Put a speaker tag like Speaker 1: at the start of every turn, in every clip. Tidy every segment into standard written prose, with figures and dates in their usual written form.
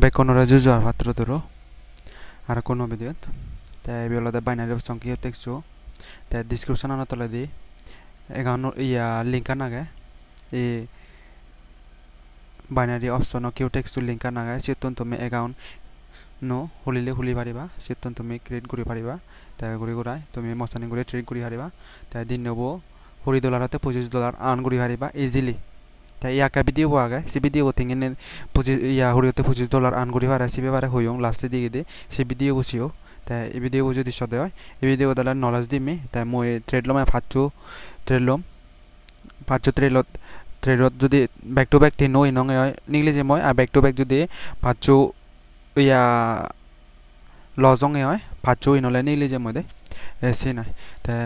Speaker 1: বেকনৰ যুজোৱাৰ পাত্ৰ ধৰো আৰু কোনো ভিডিঅ'ত তাই বিলতে বাইনাৰি অপশন কি টেক্সটো তাই ডিসক্রিপশন তলে দি এগানো ইয়া লিংক নাগে এই বাইনারি অপশন কিউ টেক্সটো লিংক নাগে সেতন তুমি একাউন্ট নো খুলি পারিবা সেতন তুমি ক্রিয়েট করি পারিবা তাই ঘুরাই তুমি মসানি করে ট্রেড করি পারিবা তাই দিন নেব $20 $25 আর্ন করি পারিবা ইজিলি তাই ইয়াকা ভিডিও আগে সে ভিডিও থিঙ্গিনে ইয়া হরিয়তে $25 আর্ন করি পারা সিবে পারে হইং লাস্টে দিকে দে সে ভিডিও বসিও তাই এই ভিডিও যদি সদে হয় এই ভিডিও দালা নলেজ দিমি তাই মই ট্রেড লম ফাচ্চু ট্রেডত যদি ব্যাক টু ব্যাক টিন নই নঙে হয় নিগলে যে মই ব্যাক টু ব্যাক যদি ফাচ্চু ইয়া লজঙে হয় ফাচ্চু ইনলে নিগলে যে মই দে এসি নাই তাই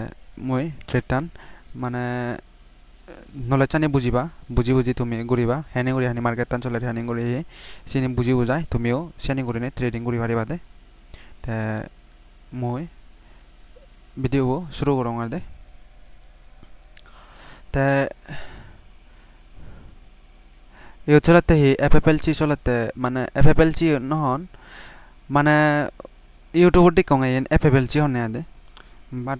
Speaker 1: মই ট্রেড টান মানে নলেজ চানি বুজি তুমি ঘুরিবা হেনে ঘুরি হানি মার্কেট টান চলে হানি ঘুরি চিনি বুঝি বুঝাই তুমিও চেনি ঘুরিনে ট্রেডিং ঘুরি পারিবা দে তে মই ভিডিও শুরু করং আর দে তে ইউ চলাতে হি এফএফএলসি চলাতে মানে এফএফএলসি নহন মানে ইউটিউব দিকং এন এফএফএলসি হনে আদে বাট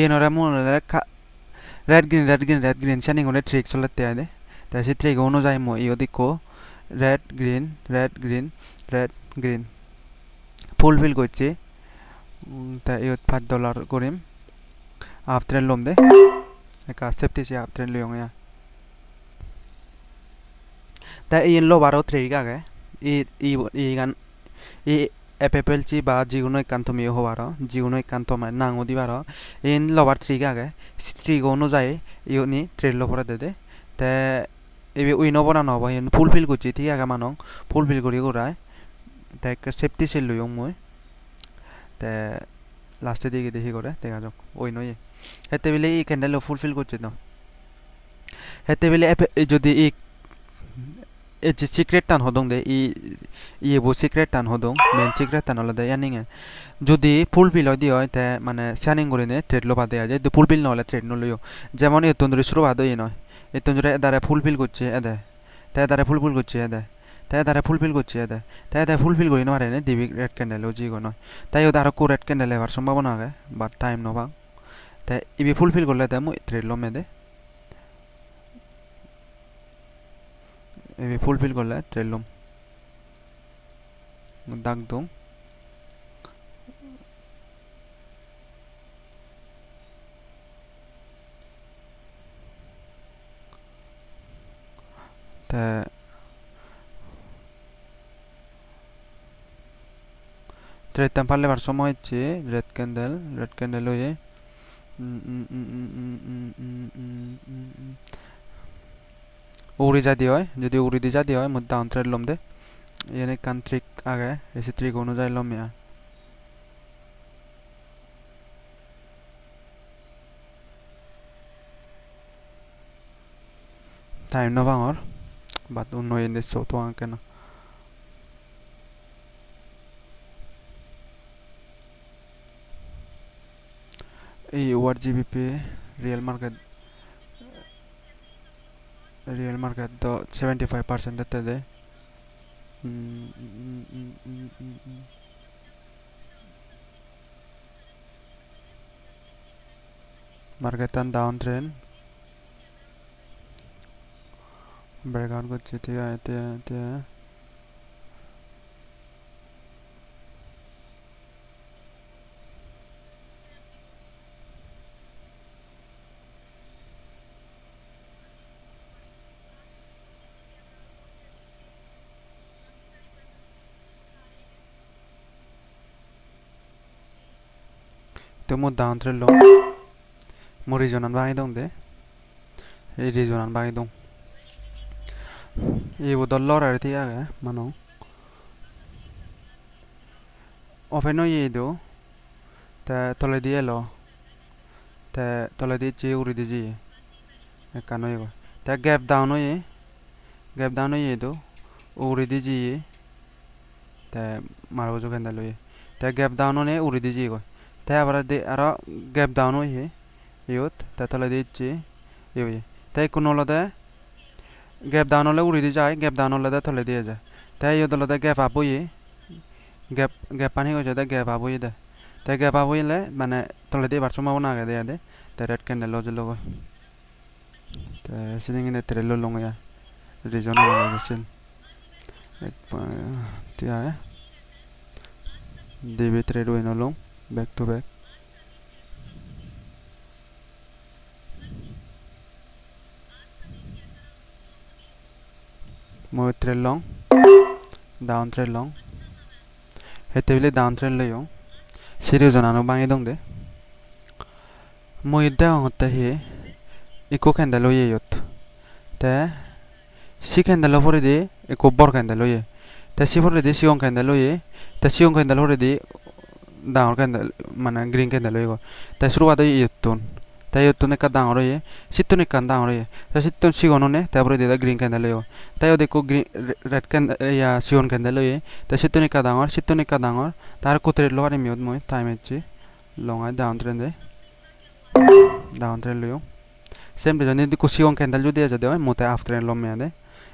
Speaker 1: ইনরে মনে রেড গ্রিন শানি গনে ট্রিক চলাতে আদে তাই সে ট্রিক অনুযায়ী মই ইউ দিকো রেড গ্রিন ফুলফিল করছি তাই ইউ $5 করিম হাফ ট্রেন লম দে একা সেফটি সে হাফ ট্রেন লিয়ং ইয়া তাই এই লো বারো ট্রেড আগে ই গান ই এফএফএলসি বা যিকোনো একান তুমি হবার যিকোনো একান তোমার নাঙো দিবার ইন লবার ট্রিক আগে ট্রিক অনুযায়ী ইউনি ট্রেড লফরে দে তে এবে উইনো বনা নব ইন ফুলফিল করছি ঠিক আগে মানং ফুলফিল করি করায় তাই সেফটি সেল লইং মই তে লাস্টে দিকে দেখি করে দেখা যাক ওই নয় হেতে বেলে এই ক্যান্ডেল ফুলফিল করছে তো হেতে বেলে যদি এই যে সিক্রেট টান হদং দে ই বো সিক্রেট টান হদং মেন সিক্রেট টান হলে দে ইয়ানিং যদি ফুলফিল হয় দি হয় তে মানে স্যানিং করে নে ট্রেড লো বাদে আজ যদি ফুলফিল না হলে ট্রেড নলইও যেমন এই তন্দুরি শুরু বাদ হই নয় এই তন্দুরি এদারে ফুলফিল করছে এদে তে এদারে ফুলফিল করছে এদে তাই এদারে ফুলফিল করছে এদে তাই এদারে ফুলফিল করি নয় রে দিবি রেড ক্যান্ডেল ও জি গো নয় তাই ওদের আরো কো রেড ক্যান্ডেল এবার সম্ভাবনা আগে বাট টাইম নবা তাই ইবি ফুলফিল করলে তে মই ট্রেড লো মেদে ইবি ফুলফিল করলে ট্রেড লম দাগ দং তে ট্রেড টাম পারলে বার সময় হচ্ছে রেড ক্যান্ডেল হয়ে উড়ি যা দি হয় যদি উড়ি দি যা দি হয় মধ্যে ডাউন ট্রেড লম দে এনে কান ট্রিক আগে এসে ট্রিক অনুযায়ী লম ইয়া টাইম না বাঙর বাট অন্য এনে সো তো আঁকে না এই ওয়ার জিবিপি রিয়েল মার্কেট তো 75% দেতে দে মার্কেট টান ডাউন ট্রেন্ড ব্রেকআউট করছে তে তো মো ডাউন ট্রেন্ড লো মো রিজনাল বাই দং দে এই রিজনাল বাই দং এই বদল আর থি আগে মানো অফেনো এই দো তে তলে দিয়ে লো তে তলে দিয়ে চে উড়ি দি জি কানো এগো তে গ্যাপ ডাউন হয়ে দো উড়ি দি জি তে মারবো जो ক্যান্ডেল হয়ে তে গ্যাপ ডাউন হনে উড়ি দি জি গো তে আবার দে আর গ্যাপ ডাউন হয়ে ইয়ত তে তলে দিচ্ছি ইয়ে তাই কোনো লদে গ্যাপ ডাউন হলে উড়ি দিয়ে যায় গ্যাপ ডাউন হলে তলে দিয়ে যায় te yot olode gap up oye gap pani hoy jode gap up oye de te gap up oyele mane toledi ebar sombabona agede ade te red candle lo jelo te sini ngene trello long ya reason agede sin tia db trade win long back to back mo trade long down trade long hetebile down trade loyo series onano bangi dong de mo idda hotte he iko candle oye yot te si candle hore di iko bor candle oye te si hore di sigon candle oye te sigon candle hore di down candle mane green candle oye te surubat oye yotton te yotton ekka down oye sittun ekkan down oye te sittun sigon one te hore di green candle oye te yot iko green red candle ya sigon candle oye te sittun ekka down tar ko trade lo parim yot moi time etchi long ay down trend loyo same reason ni ko sigon candle jodi aja de mote after trend lo me ade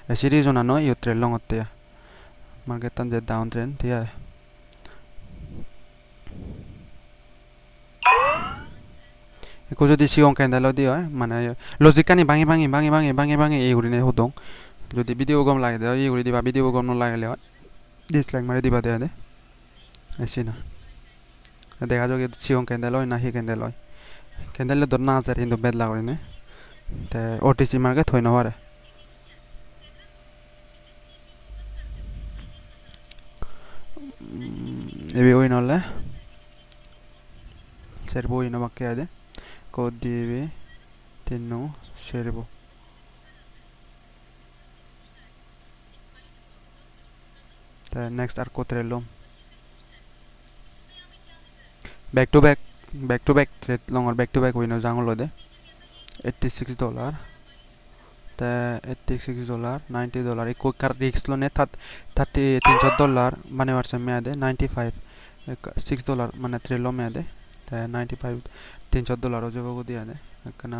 Speaker 1: e series onano yo trend long otte ya market tan je down trend tia ko jodi sigon candle odi hoy mane logic ani bangi ei urine hodong jodi video gom lage de ei uri diba video gom no lagele hoy dislike mare diba de ade esina দেখা যাক Sion candle হয় না হি candle হয় candle ধর না আছে কিন্তু বেদ লাগরে নে তে ওটিসি মার্কে থই না পারে এবি ওই নলে servo in macchiade codivi tenno servo the next arco trello back to back trade longer back to back wino jangolo de $86 the $86 $90 eko kar risk lo ne $300 mane varse me ade 95 $6 mane trello me ade the 95 $300 ojo go dia ade kana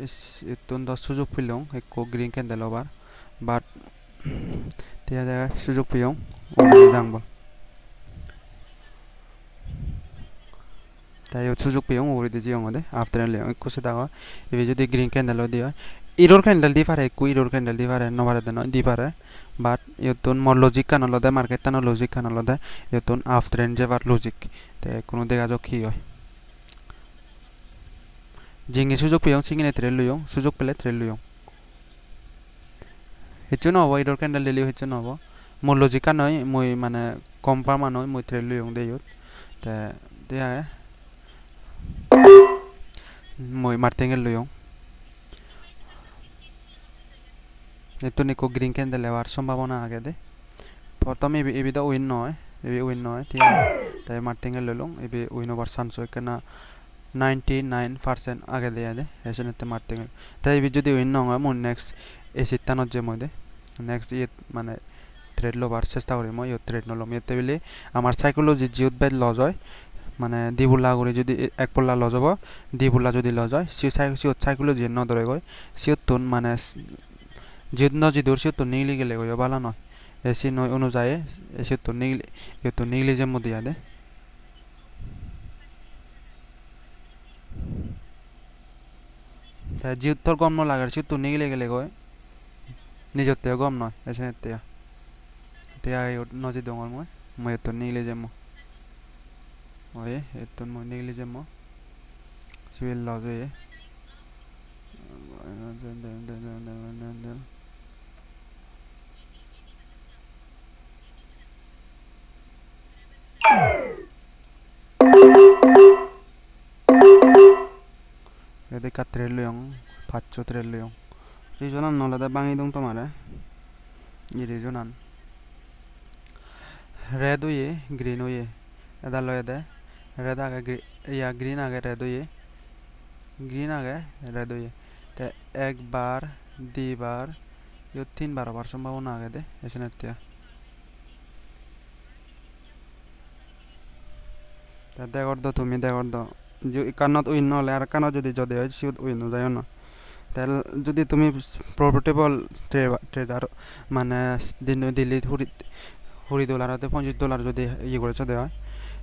Speaker 1: is etun da sujog pilong eko green candle over but tia da sujog pilong jangbol তাই সুযোগ পেয়ং ওরে দি জিও মদে after লে Kose দাও এবে যদি green candle দি হয় error candle দি পারে কু ইরোর ক্যান্ডেল দি পারে নবারে দেন দি পারে বাট ইয়তুন মর লজিক কান লদে মার্কেট তান লজিক কান লদে ইয়তুন আফটার এন্ড যে বার লজিক তে কোনো দেখা যাক কি হয় জিঙ্গি সুযোগ পেয়ং সিঙ্গিনে ট্রেল লইয়ং সুযোগ পেলে ট্রেল লইয়ং হেচু ন হবো ইরোর ক্যান্ডেল দিলি হেচু ন হবো মর লজিক কান নয় মই মানে কম্পার মান নয় মই ট্রেল লইয়ং দেয়ত তে দেয়া মই martingel loyong eto niko green candle levar সম্ভাবনা আগে দে প্রথমে এবিদা উইন নয় ঠিক তাই martingel ললং এবে উইন ওভার চান্স হয় কেনা 99% আগে দেয়া দে এসনেতে martingel তাই এবি যদি উইন ন হয় মন নেক্সট এসিতানত যে মদে নেক্সট ইয়ে মানে ট্রেড লোবার চেষ্টা করি মই ইয়ে ট্রেড নলম এতে বলে আমার সাইকোলজি জিউত বেদ লজ হয় মানে দিবুলা করে যদি এক পল্লা লজ হব দিবুলা যদি লজ হয় সি সাইকোলজি ন ধরে গয় সিওতুন মানে জিদ ন জিদুর সিওতুন নিগলি গেলে গয় ভালো নয় এসি নয় অনুযায়ী সিওতুন নিগলি ইয়তো নিগলি যে মধ্যে আদে তাই জিদ তোর গম ন লাগার সিওতুন নিগলি গেলে গয় নিজের থেকে গম নয় এসে তিয়া তিয়া নজি দঙর মই তো নিগলি যে oye esto es muy negligencia si el lado de de quatre león pacho tres león rejonan no la da bangi dong tomare y rejonan red oye green oye eda lo ede red आगे या green आगे red होइए green आगे red होइए ते एक बार दी बार यो तीन बार बार संभावना आगे दे ऐसे नत्या ते देखो दो तुम्हें देखो दो जो कानत उइन न ले आर कानत जदि जदि है सिउत उइन न जायो न তাহলে যদি তুমি প্রফিটেবল ট্রেডার মানে দিন দিল্লি $20 $25 যদি ইয়ে করেছো দেওয়া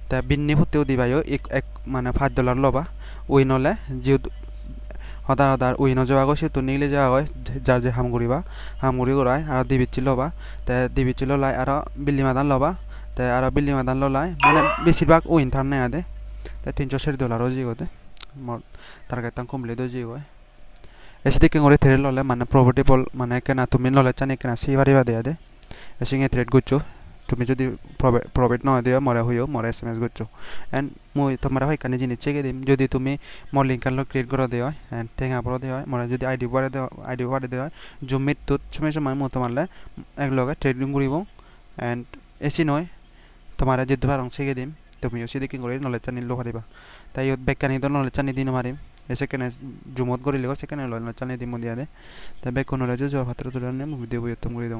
Speaker 1: তা বিন্নি হতেও দিবাইও এক মানে $5 লবা উইন হলে যেহেতু সদায় উইন যাওয়া গৈ সেহেতু নিলে যাওয়া হয় যার যে হামগুড়ি করায় আর দিবিচ্ছি লবা তে দিবিচ্ছি ললাই আর বিল্লি মাদান লবা তে আর বিল্লি মাদান ললাই মানে বেশিরভাগ উইন থার নেয়া দে তে $360 জিগোতে মোর টার্গেট তাং কমপ্লিট জিগোয় এসে দিকে করে থ্রেড ললে মানে প্রফিটেবল মানে কেনা তুমি ললে চানি কেনা সিবারিবা দেয়া দে এসে থ্রেড গুচ্ছো তুমি যদি প্রফিট নয় দিও মরে হইও মরে SMS গুচ্ছো এন্ড মুই তোমরা হয় কানে জিনিস চেকে দিম যদি তুমি মোর লিংক আনলো ক্রিয়েট করে দেওয়া এন্ড ঠেঙা পড়ো দেওয়া মরে যদি আইডি বাড়ে দেওয়া জুমিট তুত সময় মো তোমারলে এক লগে ট্রেডিং করিব এন্ড এসি নয় তোমার যদি পারং চেকে দিম তুমি ওসি দিকে করে নলেজ চানি লো পারিবা তাই বেকানি তো নলেজ চানি দিন মারিম সেখানে জুমত করিলে সেখানে নলেজ চানি দিম দিয়া দে তাই বেক নলেজ যাওয়া ভাতর তুলে নিয়ে ভিডিও বই তুমি করে দিও